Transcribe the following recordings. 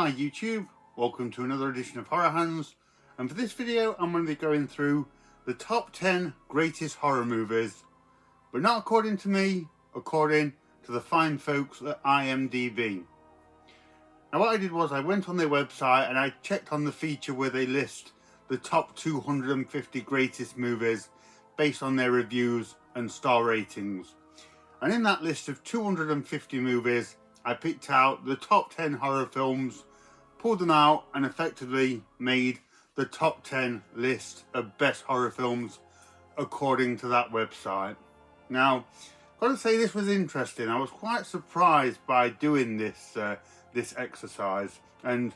Hi YouTube, welcome to another edition of Horror Hands, and for this video I'm going to be going through the top 10 greatest horror movies, but not according to me, according to the fine folks at IMDB. Now what I did was I went on their website and I checked on the feature where they list the top 250 greatest movies based on their reviews and star ratings. And in that list of 250 movies, I picked out the top 10 horror films, pulled them out and effectively made the top 10 list of best horror films according to that website. Now, I've got to say this was interesting. I was quite surprised by doing this this exercise, and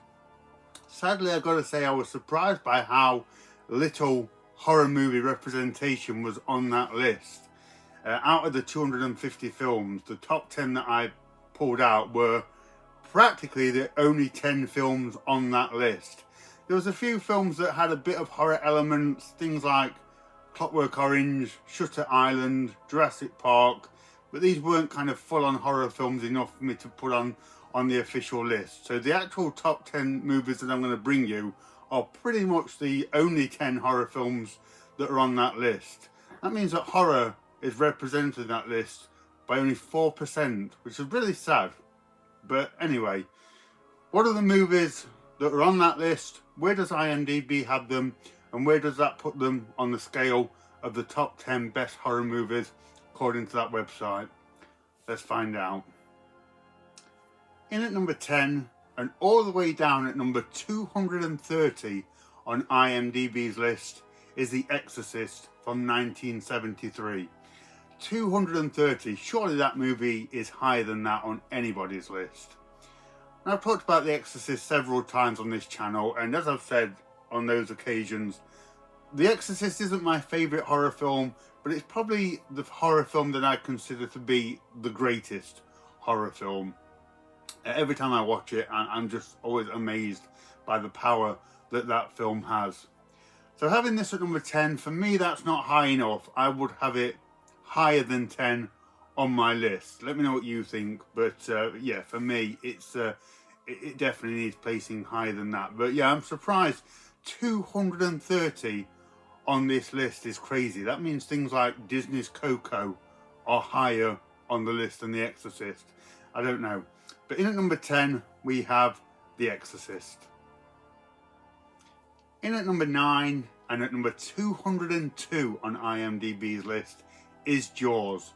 sadly I've got to say I was surprised by how little horror movie representation was on that list. Out of the 250 films, the top 10 that I pulled out were practically the only 10 films on that list. There was a few films that had a bit of horror elements, things like Clockwork Orange, Shutter Island, Jurassic Park, but these weren't kind of full-on horror films enough for me to put on the official list. So the actual top 10 movies that I'm going to bring you are pretty much the only 10 horror films that are on that list. That means that horror is represented in that list by only 4%, which is really sad. But anyway, what are the movies that are on that list? Where does IMDb have them? And where does that put them on the scale of the top 10 best horror movies according to that website? Let's find out. In at number 10 and all the way down at number 230 on IMDb's list is The Exorcist from 1973. 230, surely that movie is higher than that on anybody's list. Now, I've talked about The Exorcist several times on this channel, and as I've said on those occasions, The Exorcist isn't my favourite horror film, but it's probably the horror film that I consider to be the greatest horror film. Every time I watch it, I'm just always amazed by the power that that film has. So having this at number 10, for me that's not high enough. I would have it higher than 10 on my list. Let me know what you think, but yeah, for me it definitely needs placing higher than that. But yeah, I'm surprised 230 on this list is crazy. That means things like Disney's Coco are higher on the list than The Exorcist. I don't know. But in at number 10 we have The Exorcist. In at number 9 and at number 202 on IMDb's list is Jaws.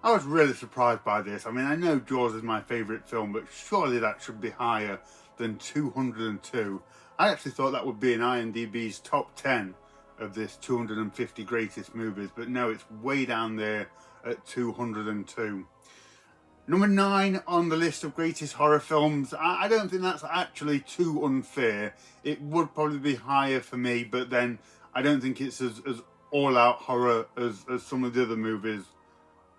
I was really surprised by this. I mean, I know Jaws is my favourite film, but surely that should be higher than 202. I actually thought that would be in IMDb's top 10 of this 250 greatest movies, but no, it's way down there at 202. Number 9 on the list of greatest horror films. I don't think that's actually too unfair. It would probably be higher for me, but then I don't think it's as all-out horror as some of the other movies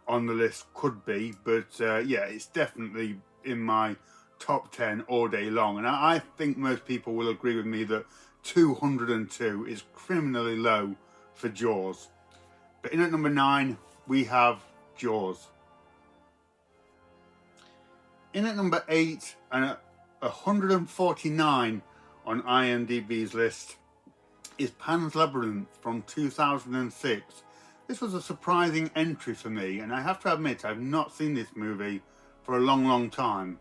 on the list could be. But yeah, it's definitely in my top 10 all day long. And I think most people will agree with me that 202 is criminally low for Jaws. But in at number 9, we have Jaws. In at number 8 and at 149 on IMDb's list is Pan's Labyrinth from 2006. This was a surprising entry for me, and I have to admit I've not seen this movie for a long time.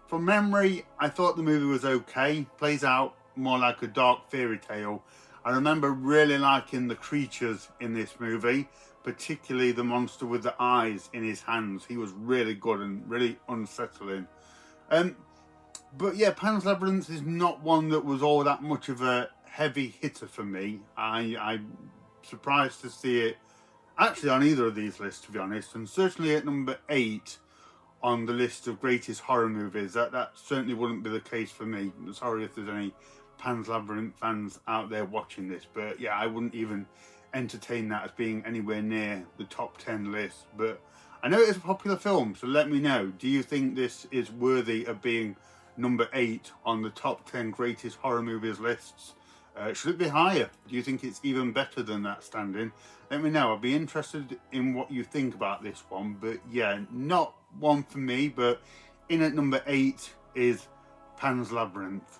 From memory, I thought the movie was okay, plays out more like a dark fairy tale. I remember really liking the creatures in this movie, particularly the monster with the eyes in his hands. He was really good and really unsettling. But yeah, Pan's Labyrinth is not one that was all that much of a heavy hitter for me. I'm surprised to see it actually on either of these lists, to be honest, and certainly at number 8 on the list of greatest horror movies. That certainly wouldn't be the case for me. Sorry if there's any Pan's Labyrinth fans out there watching this, but yeah, I wouldn't even entertain that as being anywhere near the top 10 list. But I know it's a popular film, so let me know, do you think this is worthy of being number 8 on the top 10 greatest horror movies lists? Should it be higher? Do you think it's even better than that standing? Let me know. I'd be interested in what you think about this one. But yeah, not one for me, but in at number 8 is Pan's Labyrinth.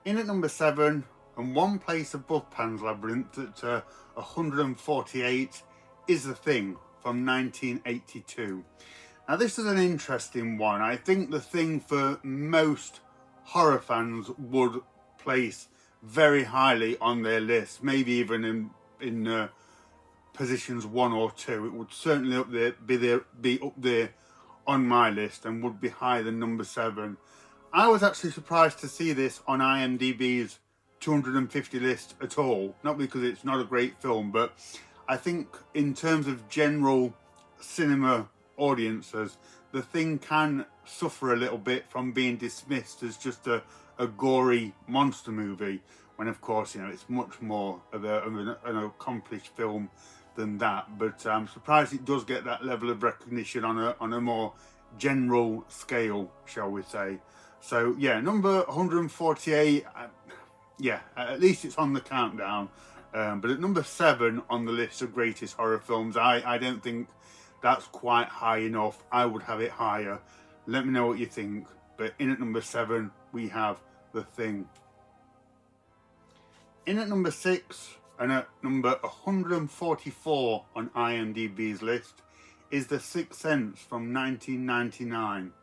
In at number 7, and one place above Pan's Labyrinth at 148, is The Thing from 1982. Now this is an interesting one. I think The Thing for most horror fans would place very highly on their list, maybe even in positions 1 or 2. It would certainly be up there on my list, and would be higher than number 7. I was actually surprised to see this on IMDB's 250 list at all. Not because it's not a great film, but I think in terms of general cinema audiences, The Thing can suffer a little bit from being dismissed as just a gory monster movie, when of course, you know, it's much more of an accomplished film than that. But I'm surprised it does get that level of recognition on a more general scale, shall we say. So yeah, number 148, yeah, at least it's on the countdown. But at number 7 on the list of greatest horror films, I don't think that's quite high enough. I would have it higher. Let me know what you think. But in at number 7, we have The Thing. In at number 6, and at number 144 on IMDb's list, is The Sixth Sense from 1999.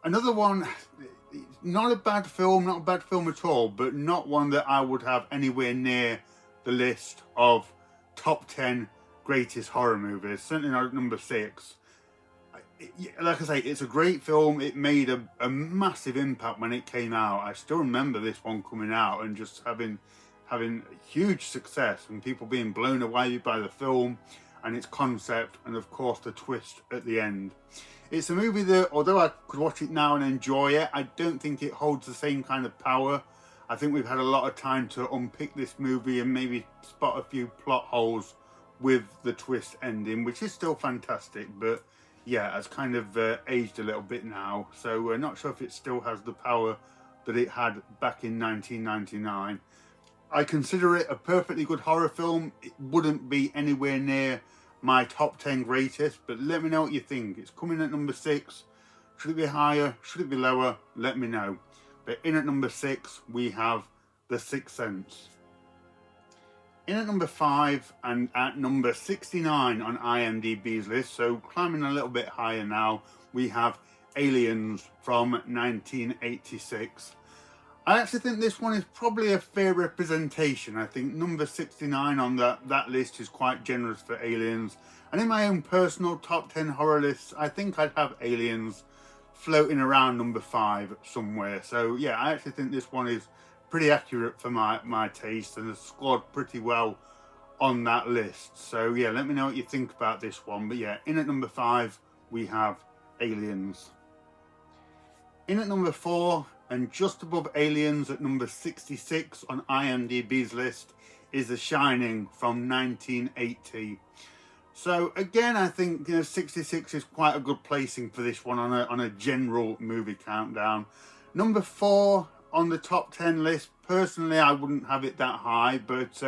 Another one, not a bad film at all, but not one that I would have anywhere near the list of top 10 greatest horror movies. Certainly not at number 6. Like I say, it's a great film. It made a massive impact when it came out. I still remember this one coming out and just having huge success, and people being blown away by the film and its concept, and of course the twist at the end. It's a movie that, although I could watch it now and enjoy it, I don't think it holds the same kind of power. I think we've had a lot of time to unpick this movie and maybe spot a few plot holes with the twist ending, which is still fantastic, but yeah, has kind of aged a little bit now. So we're not sure if it still has the power that it had back in 1999. I consider it a perfectly good horror film. It wouldn't be anywhere near my top 10 greatest, but let me know what you think. It's coming at number 6. Should it be higher? Should it be lower? Let me know. But in at number 6, we have The Sixth Sense. In at number 5, and at number 69 on IMDb's list, so climbing a little bit higher now, we have Aliens from 1986. I actually think this one is probably a fair representation. I think number 69 on that list is quite generous for Aliens. And in my own personal top 10 horror lists, I think I'd have Aliens floating around number 5 somewhere. So yeah, I actually think this one is pretty accurate for my taste, and has scored pretty well on that list. So yeah, let me know what you think about this one. But yeah, in at number 5, we have Aliens. In at number 4, and just above Aliens at number 66 on IMDb's list, is The Shining from 1980. So again, I think 66 is quite a good placing for this one on a general movie countdown. Number 4 on the top 10 list, personally I wouldn't have it that high, but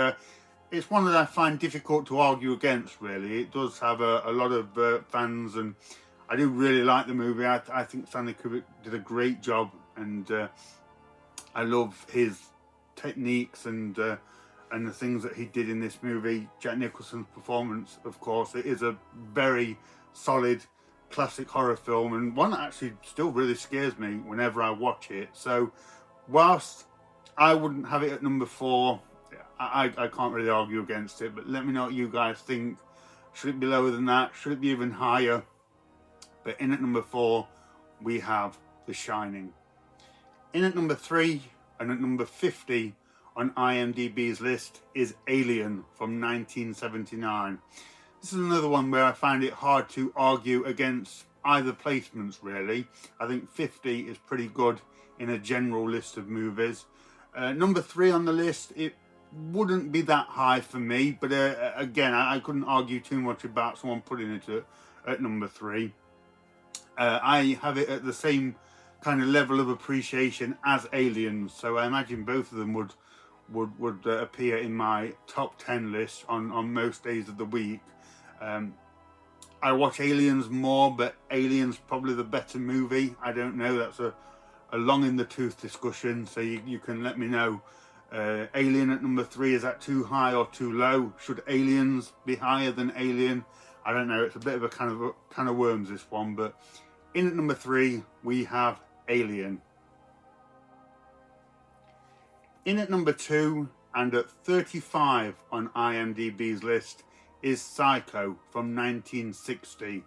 it's one that I find difficult to argue against, really. It does have a lot of fans, and I do really like the movie. I think Stanley Kubrick did a great job, and I love his techniques and the things that he did in this movie. Jack Nicholson's performance, of course, it is a very solid classic horror film, and one that actually still really scares me whenever I watch it. So whilst I wouldn't have it at number 4, I can't really argue against it, but let me know what you guys think. Should it be lower than that? Should it be even higher? But in at number 4, we have The Shining. In at number 3, and at number 50 on IMDb's list, is Alien from 1979. This is another one where I find it hard to argue against either placements, really. I think 50 is pretty good in a general list of movies. Number 3 on the list, it wouldn't be that high for me, but again, I couldn't argue too much about someone putting it at number 3. I have it at the same kind of level of appreciation as Aliens, so I imagine both of them would appear in my top 10 list on most days of the week. I watch Aliens more, but Aliens probably the better movie. I don't know, that's a long in the tooth discussion, so you can let me know. Alien at number 3, is that too high or too low? Should Aliens be higher than Alien? I don't know, it's a bit of a kind of worms, this one. But in at number 3 we have Alien. In at number 2 and at 35 on IMDB's list is Psycho from 1960.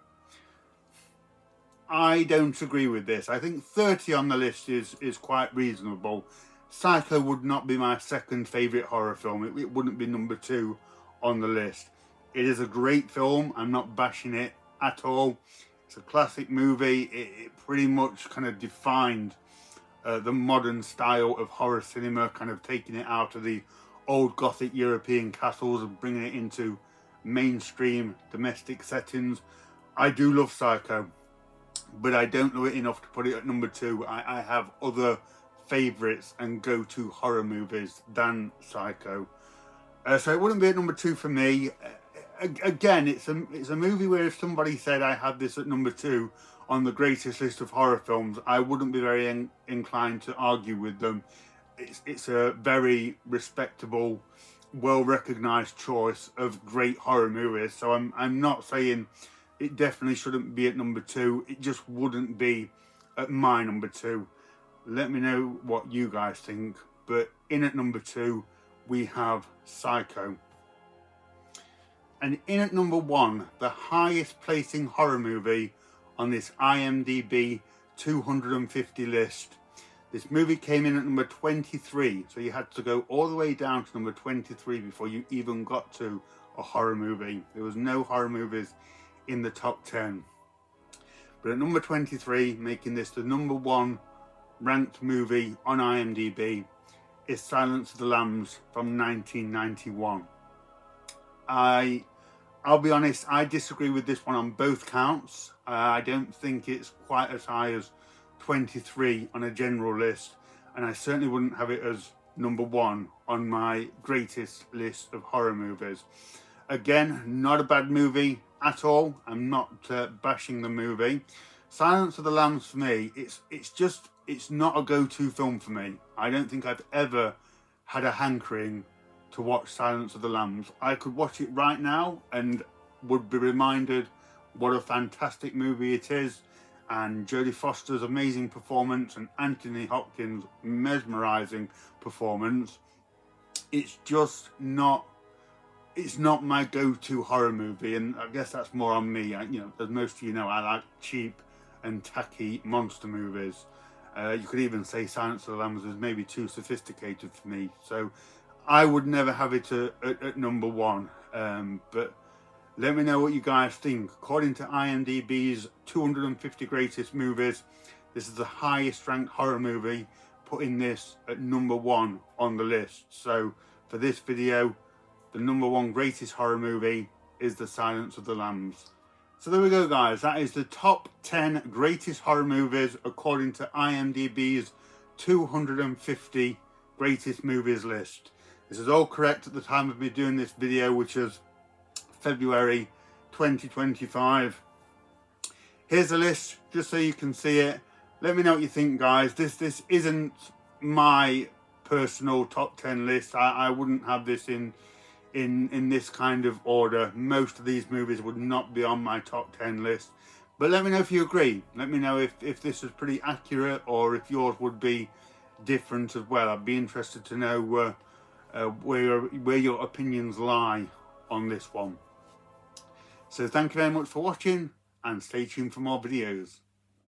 I don't agree with this. I think 30 on the list is quite reasonable. Psycho would not be my second favourite horror film. It wouldn't be number 2 on the list. It is a great film. I'm not bashing it at all. It's a classic movie. It pretty much kind of defined the modern style of horror cinema, kind of taking it out of the old Gothic European castles and bringing it into mainstream domestic settings. I do love Psycho, but I don't know it enough to put it at number 2. I have other favourites and go-to horror movies than Psycho. So it wouldn't be at number 2 for me. Again, it's a movie where if somebody said I had this at number 2 on the greatest list of horror films, I wouldn't be very inclined to argue with them. It's a very respectable, well-recognised choice of great horror movies. So I'm not saying it definitely shouldn't be at number 2. It just wouldn't be at my number 2. Let me know what you guys think. But in at number 2, we have Psycho. And in at number 1, the highest placing horror movie on this IMDB 250 list. This movie came in at number 23, so you had to go all the way down to number 23 before you even got to a horror movie. There was no horror movies in the top 10. But at number 23, making this the number 1 ranked movie on IMDb, is Silence of the Lambs from 1991. I'll be honest, I disagree with this one on both counts. I don't think it's quite as high as 23 on a general list, and I certainly wouldn't have it as number 1 on my greatest list of horror movies. Again, not a bad movie at all. I'm not bashing the movie. Silence of the Lambs for me, it's not a go-to film for me. I don't think I've ever had a hankering to watch Silence of the Lambs. I could watch it right now and would be reminded what a fantastic movie it is, and Jodie Foster's amazing performance and Anthony Hopkins' mesmerising performance. It's just not, it's not my go-to horror movie, and I guess that's more on me. As most of you know, I like cheap and tacky monster movies. You could even say Silence of the Lambs is maybe too sophisticated for me, so I would never have it at number 1. But let me know what you guys think. According to IMDb's 250 greatest movies, this is the highest ranked horror movie, putting this at number 1 on the list. So for this video, the number 1 greatest horror movie is The Silence of the Lambs. So there we go, guys. That is the top 10 greatest horror movies according to IMDb's 250 greatest movies list. This is all correct at the time of me doing this video, which is February 2025. Here's the list, just so you can see it. Let me know what you think, guys. This isn't my personal top 10 list. I wouldn't have this in this kind of order. Most of these movies would not be on my top 10 list. But let me know if you agree. Let me know if this is pretty accurate, or if yours would be different as well. I'd be interested to know where your opinions lie on this one. So thank you very much for watching, and stay tuned for more videos.